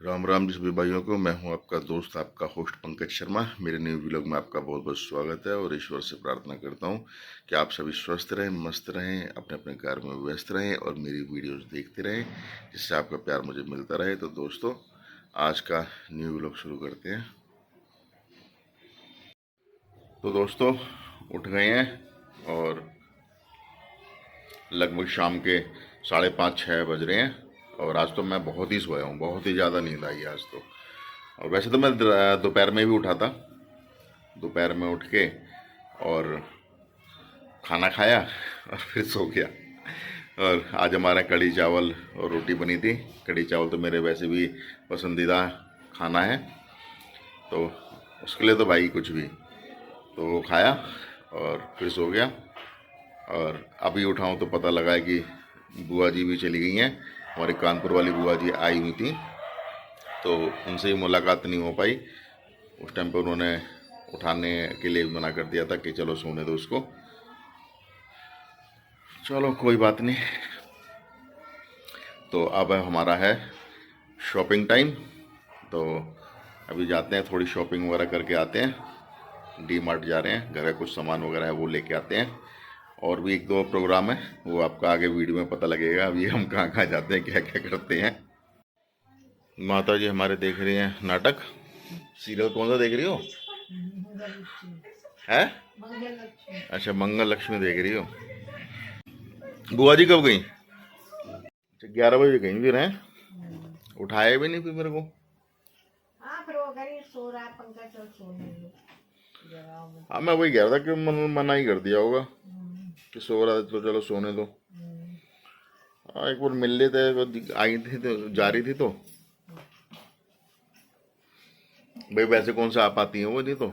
राम राम जी सभी भाइयों को। मैं हूं आपका दोस्त, आपका होस्ट पंकज शर्मा। मेरे न्यू व्लॉग में आपका बहुत बहुत स्वागत है और ईश्वर से प्रार्थना करता हूं कि आप सभी स्वस्थ रहें, मस्त रहें, अपने अपने कार्य में व्यस्त रहें और मेरी वीडियोस देखते रहें, जिससे आपका प्यार मुझे मिलता रहे। तो दोस्तों, आज का न्यू व्लॉग शुरू करते हैं। तो दोस्तों, उठ गए हैं और लगभग शाम के 5:30-6 बज रहे हैं और आज तो मैं बहुत ही सोया हूँ, बहुत ही ज़्यादा नींद आई आज तो। और वैसे तो मैं दोपहर में भी उठा था, दोपहर में उठ के और खाना खाया और फिर सो गया। और आज हमारा कढ़ी चावल और रोटी बनी थी। कढ़ी चावल तो मेरे वैसे भी पसंदीदा खाना है, तो उसके लिए तो भाई कुछ भी। तो वो खाया और फिर सो गया। और अभी उठाऊँ तो पता लगा है कि बुआ जी भी चली गई हैं। हमारी कानपुर वाली बुआ जी आई हुई थी, तो उनसे ही मुलाकात नहीं हो पाई। उस टाइम पर उन्होंने उठाने के लिए मना कर दिया था कि चलो सोने दो उसको। चलो कोई बात नहीं। तो अब हमारा है शॉपिंग टाइम, तो अभी जाते हैं, थोड़ी शॉपिंग वगैरह करके आते हैं। डी मार्ट जा रहे हैं, घर का कुछ सामान वगैरह है वो लेके आते हैं। और भी 1-2 प्रोग्राम है, वो आपका आगे वीडियो में पता लगेगा अभी हम कहाँ कहाँ जाते हैं, क्या क्या करते हैं। माता जी हमारे देख रही हैं नाटक। सीरियल कौन सा देख रही हो? है? अच्छा, मंगल लक्ष्मी देख रही हो। बुआ जी कब गई? 11 बजे गई फिर हैं? उठाया भी नहीं फिर मेरे को। हाँ, मैं वही कह रहा था कि मना ही कर दिया होगा कि सो रहा है तो चलो सोने दो। हाँ, एक बार मिल लेते, आई थी तो जा रही थी तो भाई वैसे कौन सा आ पाती है वो, नहीं तो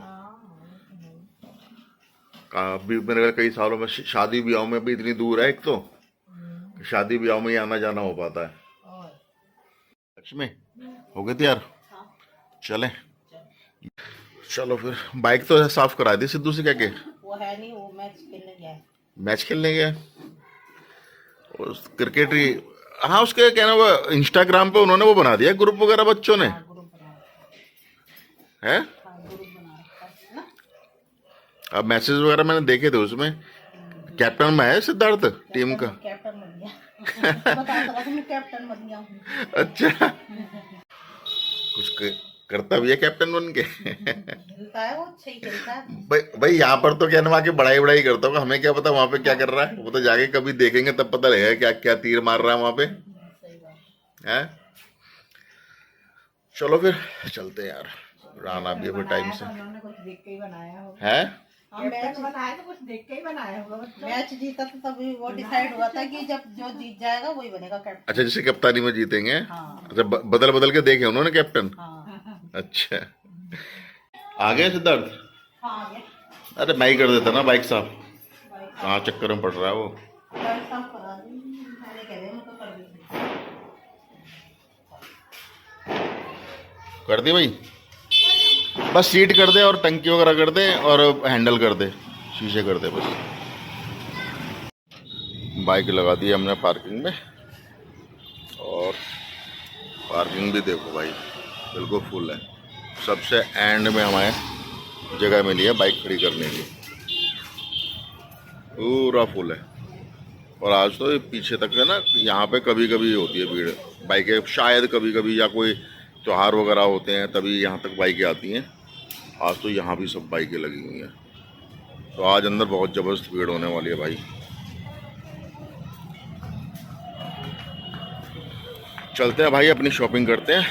अभी मेरे कई सालों में शादी ब्याह में भी इतनी दूर है, एक तो शादी ब्याह में ही आना जाना हो पाता है। लक्ष्मी हो गए तैयार? चले चलो फिर। बाइक तो साफ करा दी सिद्धू से, क्या के वो है नहीं, वो मैच खेलने गया है। मैच खेलने गया क्रिकेट ही। हाँ, उसके क्या ना, वो इंस्टाग्राम पे उन्होंने वो बना दिया ग्रुप वगैरह बच्चों ने, ग्रुप बना है? ग्रुप बना रखा है ना। अब मैसेज वगैरह मैंने देखे थे, उसमें कैप्टन में है सिद्धार्थ टीम का। कैप्टन बन गया। बता तो रहा, मैं कैप्टन बन गया हूँ। अच्छा, कुछ करता भी है कैप्टन बन के। खेलता है वो, अच्छा ही खेलता है। भाई यहाँ पर तो क्या ना, के बड़ाई बड़ाई करता होगा, हमें क्या पता वहां पे क्या कर रहा है। वो तो जाके कभी देखेंगे तब पता लगेगा क्या क्या तीर मार रहा है वहां पे, सही बात है? चलो फिर चलते हैं यार, राना भी अभी टाइम से उन्होंने कुछ देख के ही बनाया होगा। है। मैच बनाया तो कुछ देख के ही बनाया होगा। मैच जीता तो तभी वो डिसाइड हुआ था कि जब जो जीत जाएगा वही बनेगा कैप्टन। अच्छा, जैसे कप्तानी में जीतेंगे। हाँ। अच्छा, बदल बदल के देखे उन्होंने कैप्टन। हाँ। अच्छा, आ गए सिद्धार्थ? हाँ, ये अरे मैं ही कर देता ना बाइक साफ, कहाँ चक्कर में पड़ रहा है वो। बाइक साफ करा दी, मैंने कह दिया मैं तो कर दी। कर दी भाई, बस सीट कर दे और टंकी वगैरह कर दे और हैंडल कर दे, शीशे कर दे बस। बाइक लगा दी हमने पार्किंग में और पार्किंग भी देखो भाई बिल्कुल फुल है। सबसे एंड में हमें जगह मिली है बाइक खड़ी करने की, पूरा फुल है। और आज तो पीछे तक है ना, यहाँ पे कभी कभी होती है भीड़ बाइकें, शायद कभी कभी, या कोई त्योहार वगैरह होते हैं तभी यहाँ तक बाइकें आती हैं। आज तो यहाँ भी सब बाइकें लगी हुई हैं, तो आज अंदर बहुत ज़बरदस्त भीड़ होने वाली है भाई। चलते हैं भाई, अपनी शॉपिंग करते हैं।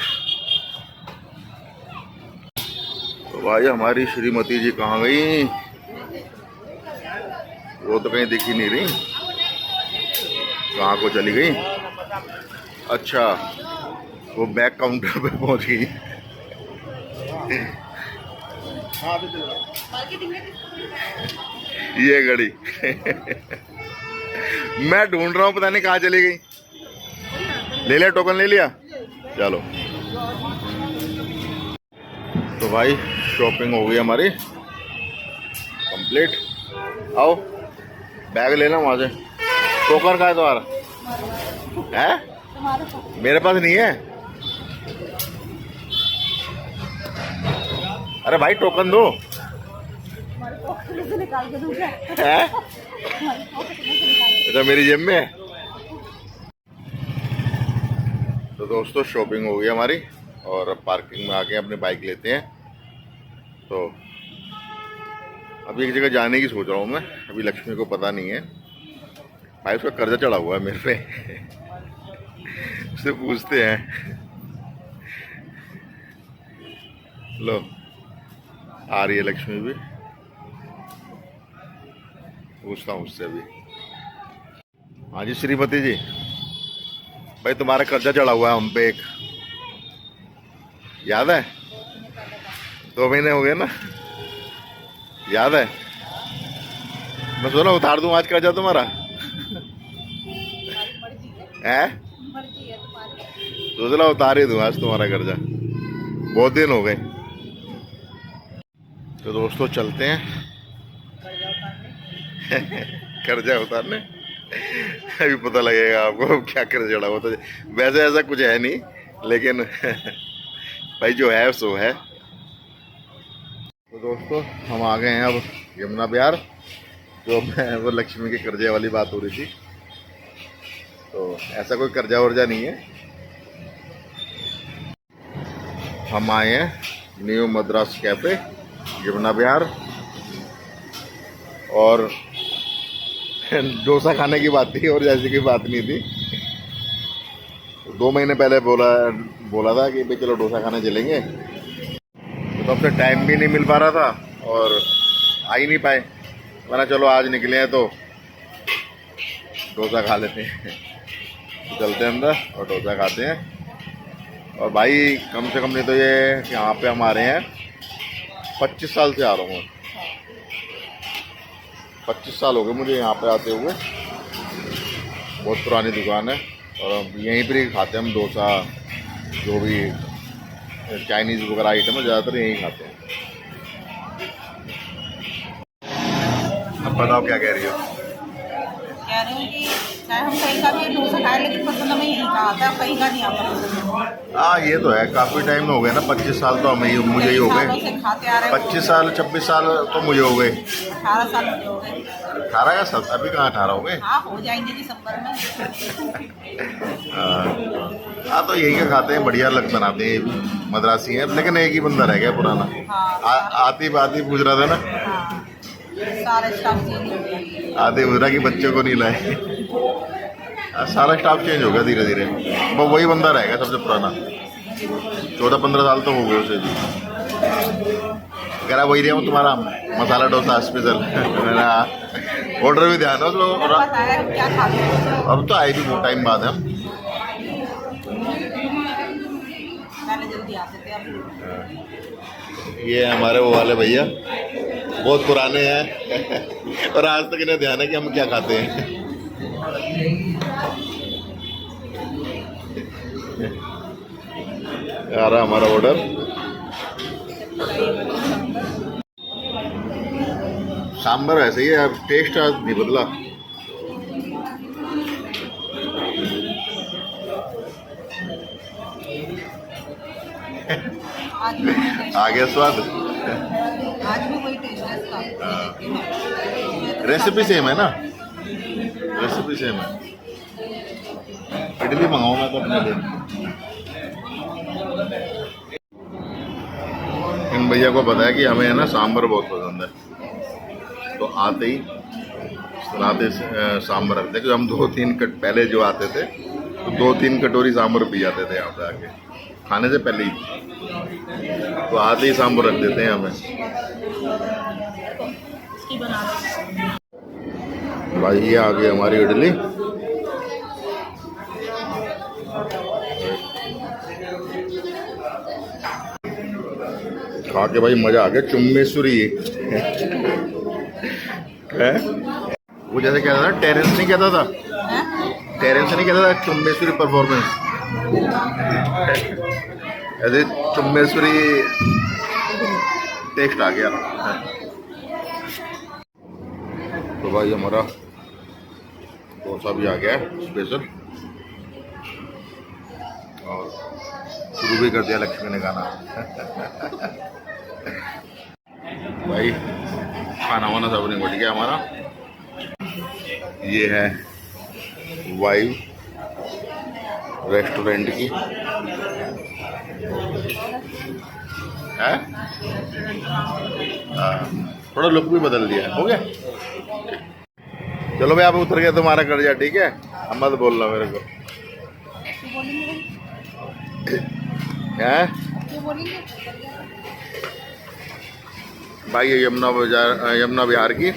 तो भाई हमारी श्रीमती जी कहाँ गई? वो तो कहीं दिख ही नहीं रही, कहाँ को चली गई? अच्छा, वो बैक काउंटर पे पहुंच गई। ये घड़ी मैं ढूंढ रहा हूँ, पता नहीं कहाँ चली गई। ले लिया टोकन, ले लिया। चलो तो भाई शॉपिंग हो गई हमारी कंप्लीट। आओ बैग लेना वहां से। टोकन का है तुम्हारा? है? मेरे पास नहीं है। अरे भाई टोकन दो। हमारे पॉकेट से निकाल के दूंगा। है हमारे पॉकेट में से निकाल अच्छा मेरी जेब में है। तो दोस्तों शॉपिंग हो गई हमारी और अब पार्किंग में आके अपनी बाइक लेते हैं। तो अभी एक जगह जाने की सोच रहा हूँ मैं। अभी लक्ष्मी को पता नहीं है भाई, उसका कर्जा चढ़ा हुआ है मेरे पे। उससे पूछते हैं। लो आ रही है लक्ष्मी भी, पूछता हूँ उससे अभी। हाँ जी श्रीमती जी, भाई तुम्हारा कर्जा चढ़ा हुआ है हम पे एक, याद है? 2 महीने हो गए ना, याद है? मैं सोचा उतार दूं आज कर्जा तुम्हारा। है सोच रहा उतार ही दूं आज तुम्हारा कर्जा, बहुत दिन हो गए। तो दोस्तों चलते हैं कर्जा उतारने। अभी पता लगेगा आपको क्या कर्जा चढ़ा हुआ। तो वैसे ऐसा कुछ है नहीं, लेकिन भाई जो है सो है। तो दोस्तों हम आ गए हैं अब यमुना विहार। जो वो लक्ष्मी के कर्जे वाली बात हो रही थी, तो ऐसा कोई कर्जा वर्जा नहीं है। हम आए हैं न्यू मद्रास कैफे यमुना विहार, और डोसा खाने की बात थी और जैसी कोई बात नहीं थी। 2 महीने पहले बोला था कि भाई चलो डोसा खाने चलेंगे, तो तब से टाइम भी नहीं मिल पा रहा था और आ ही नहीं पाए। वरना चलो आज निकले हैं तो डोसा खा लेते हैं। चलते हैं अंदर और डोसा खाते हैं। और भाई कम से कम नहीं तो ये यहाँ पे हम आ रहे हैं 25 साल से आ रहा हूँ। 25 साल हो गए मुझे यहाँ पे आते हुए। बहुत पुरानी दुकान है और अब यहीं पर ही खाते हैं हम डोसा, जो भी चाइनीज़ वगैरह आइटम है ज़्यादातर यहीं खाते हैं। अब बताओ क्या कह रही हो? कह रही हूँ कि चाहे हम कहीं का भी डोसा खाए, लेकिन पसंद हमें यहीं का आता है, कहीं का नहीं आता। हाँ ये तो है, काफ़ी टाइम हो गया ना। 25 साल तो हमें मुझे ही हो गए। 25 साल 26 साल तो मुझे हो गए। 18 साल मुझे हो गए। 18 का साल? अभी कहाँ 18 हो गए? हाँ हो जाएंगे दिसंबर में। हाँ तो यही का खाते हैं, बढ़िया लग बनाते हैं। ये भी मद्रासी हैं, लेकिन एक ही बंदा रह गया पुराना। हाँ, आती पूछ रहा था ना। हाँ, सारे स्टाफ चेंज हो गया। आते पूछ रहा कि बच्चों को नहीं लाए। सारा स्टाफ चेंज हो गया धीरे धीरे, वो वही बंदा रह गया सबसे पुराना। 14-15 साल तो हो गए उसे भी। कह रहा वही रहा हूँ तुम्हारा मसाला डोसा स्पेशल। ऑर्डर भी ध्यान है क्या खाते हैं? अब तो आए भी बहुत टाइम बाद हम। पहले जल्दी आते थे, अब ये हमारे वो वाले भैया बहुत पुराने हैं और आज तक इन्हें ध्यान है कि हम क्या खाते हैं। आ रहा हमारा ऑर्डर। सांभर ऐसे ही है, अब टेस्ट आज नहीं बदला। आ गया स्वाद। आज भी वही टेस्ट है इसका। रेसिपी सेम है ना, रेसिपी सेम है। इडली मंगाऊँ मैं तो अपने लिए। इन भैया को पता है कि हमें है ना सांभर बहुत पसंद है, तो आते ही राते सांभर रखते हैं। क्योंकि हम 2-3 पहले जो आते थे तो 2-3 कटोरी सांभर पी जाते थे यहाँ पे आके, खाने से पहले ही। तो आते ही सांभर रख देते हैं हमें। भाई ये आ गई हमारी इडली। खा के भाई मजा आ गया। चुम्मेश्वरी है वो, जैसे कहता था टेरेंस नहीं कहता था, टेरेंस नहीं कहता था चुम्मेश्वरी परफॉर्मेंस, ऐसे चुम्मेश्वरी टेस्ट आ गया। तो भाई हमारा डोसा भी आ गया है स्पेशल, और शुरू भी कर दिया लक्ष्मी ने गाना। भाई खाना वाना सब निपट गया हमारा। ये है वाइव रेस्टोरेंट की है। थोड़ा लुक भी बदल दिया। हो गया, चलो भाई आप उतर गए, तुम्हारा कर जा, ठीक है। अब मत बोलना मेरे को है भाई। ये यमुना बाजार, यमुना विहार की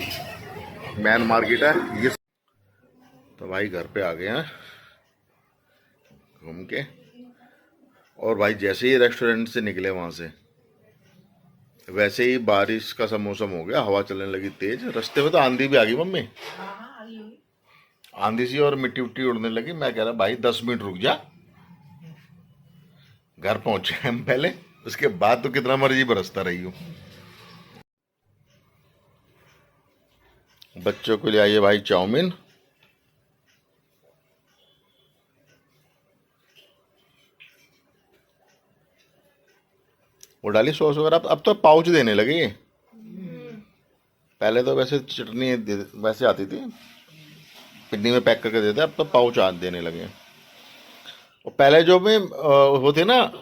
मैन मार्केट है ये। तो भाई घर पे आ गए हैं घूम के। और भाई जैसे ही रेस्टोरेंट से निकले वहां से, वैसे ही बारिश का सा मौसम हो गया, हवा चलने लगी तेज। रास्ते में तो आंधी भी आ गई मम्मी, आंधी सी, और मिट्टी उट्टी उड़ने लगी। मैं कह रहा भाई 10 मिनट रुक जा, घर पहुंचे हम पहले, उसके बाद तो कितना मर्जी बरसता रही हूँ। बच्चों को ले आइए भाई चाउमीन। वो डाली सॉस वगैरह। अब तो पाउच देने लगे ये। पहले तो वैसे चटनी वैसे आती थी, पिन्नी में पैक करके देते, अब तो पाउच देने लगे। और पहले जो में वो थे ना,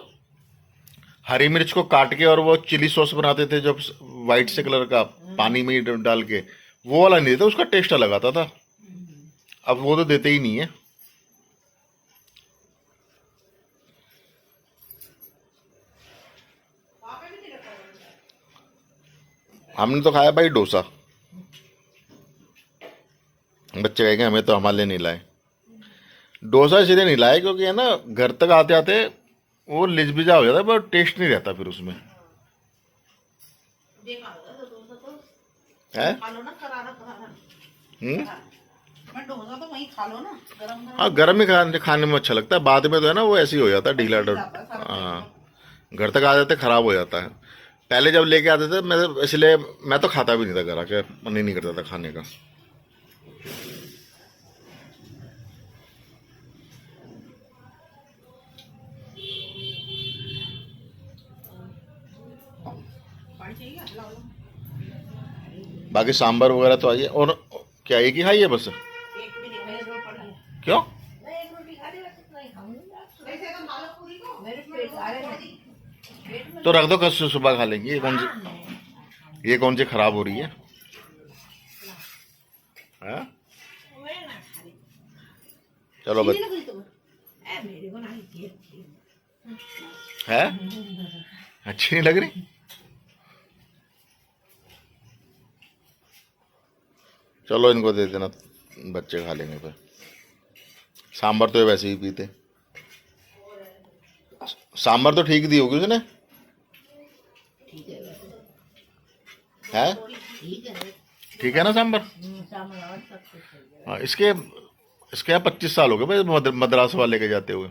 हरी मिर्च को काट के और वो चिली सॉस बनाते थे जो वाइट से कलर का, पानी में ही डाल के, वो वाला नहीं देता, उसका टेस्ट अलग आता था। अब वो तो देते ही नहीं है। हमने तो खाया भाई डोसा। बच्चे कहेंगे हमें तो हमारे लिए नहीं लाए। डोसा इसलिए नहीं लाए क्योंकि है ना, घर तक आते आते वो लिजबिजा हो जाता है, पर टेस्ट नहीं रहता फिर उसमें है। डोसा तो वहीं खा लो ना, गरम हाँ, गर्म ही खाने में अच्छा लगता है। बाद में तो है ना वो ऐसे ही हो जाता है, ढीला डर। हाँ, घर तक आ जाते खराब हो जाता है। पहले जब लेके आते थे मैं, इसलिए मैं तो खाता भी नहीं था घर आके, मन ही नहीं करता था खाने का। बाकी सांभर वगैरह तो आइए। और क्या एक ही खाइए बस? क्यों? तो रख दो, कल से सुबह खा लेंगे। ये कौन सी खराब हो रही है? हाँ? चलो बस है, अच्छी नहीं लग रही। चलो इनको दे देना, बच्चे खा लेंगे फिर। सांभर तो वैसे ही पीते। सांभर तो ठीक दी होगी उसने, है? ठीक है ना सांभर? हाँ, इसके 25 साल हो गए भाई मद्रास वाले के जाते हुए।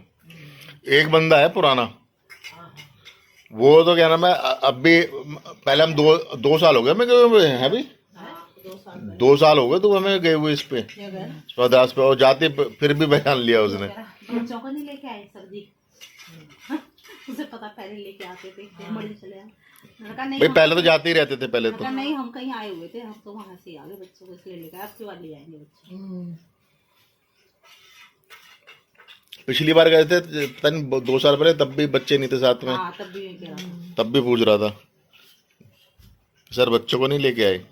एक बंदा है पुराना, वो तो क्या नाम है, अब भी, पहले हम दो साल हो गए हमें गए हुए हैं अभी। 2 साल हो गए तो हमें गए हुए इस पे, मद्रास पे। और जाते फिर भी बयान लिया उसने। बच्चों को नहीं लेके आए सर्दी, उसे पता पहले लेके आते थे, बड़ी चले भाई पहले तो जाते ही रहते थे पहले तो। नहीं, हम कहीं आए हुए थे, हम तो वहां से आ गए, बच्चों को इसलिए लेकर आपके बाद ले आएंगे बच्चे। पिछली बार गए थे पता नहीं 2 साल पहले, तब भी बच्चे नहीं थे साथ में। हाँ, तब भी पूछ रहा था सर बच्चों को नहीं लेके आए।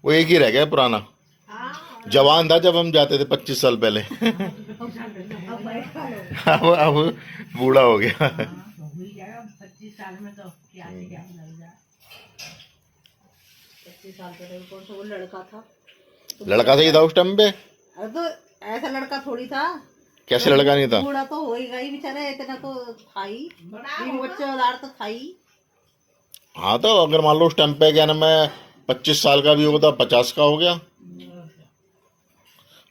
वो एक ही रह गया पुराना, जवान था जब हम जाते थे 25 साल पहले। अब बूढ़ा हो गया। 25 साल में तो क्या लग जाए। 25 साल पहले कौन सा वो लड़का था? लड़का था ही था उस टाइम पे। अरे तो ऐसा लड़का थोड़ी था। कैसे लड़का नहीं था? बूढ़ा तो हो ही गई बेचारा, इतना तो था ही, बच्चे उदार तो था ही। हाँ, तो अगर मान लो उस टाइम पे क्या नाम है 25 साल का भी होगा तो 50 का हो गया।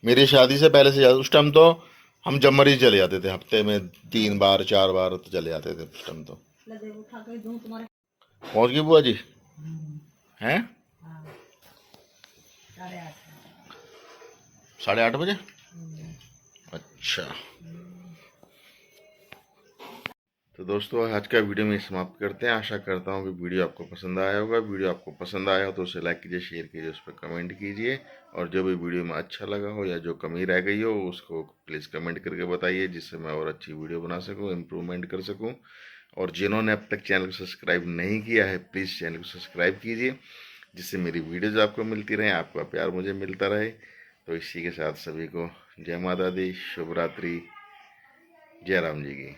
मेरी शादी से पहले से उस टाइम तो हम जमर ही चले जाते थे, हफ्ते में 3 बार 4 बार तो चले जाते थे उस टाइम तो। पहुंच गई बुआ जी? हैं? 8:30 बजे? अच्छा, तो दोस्तों आज का वीडियो में समाप्त करते हैं। आशा करता हूँ कि वीडियो आपको पसंद आया होगा। वीडियो आपको पसंद आया हो तो उसे लाइक कीजिए, शेयर कीजिए, उस पर कमेंट कीजिए, और जो भी वीडियो में अच्छा लगा हो या जो कमी रह गई हो उसको प्लीज़ कमेंट करके बताइए, जिससे मैं और अच्छी वीडियो बना सकूँ, इम्प्रूवमेंट कर सकूँ। और जिन्होंने अब तक चैनल को सब्सक्राइब नहीं किया है प्लीज़ चैनल को सब्सक्राइब कीजिए, जिससे मेरी वीडियोज़ आपको मिलती रहें, आपका प्यार मुझे मिलता रहे। तो इसी के साथ सभी को जय माता दी, शुभ रात्रि, जय राम जी की।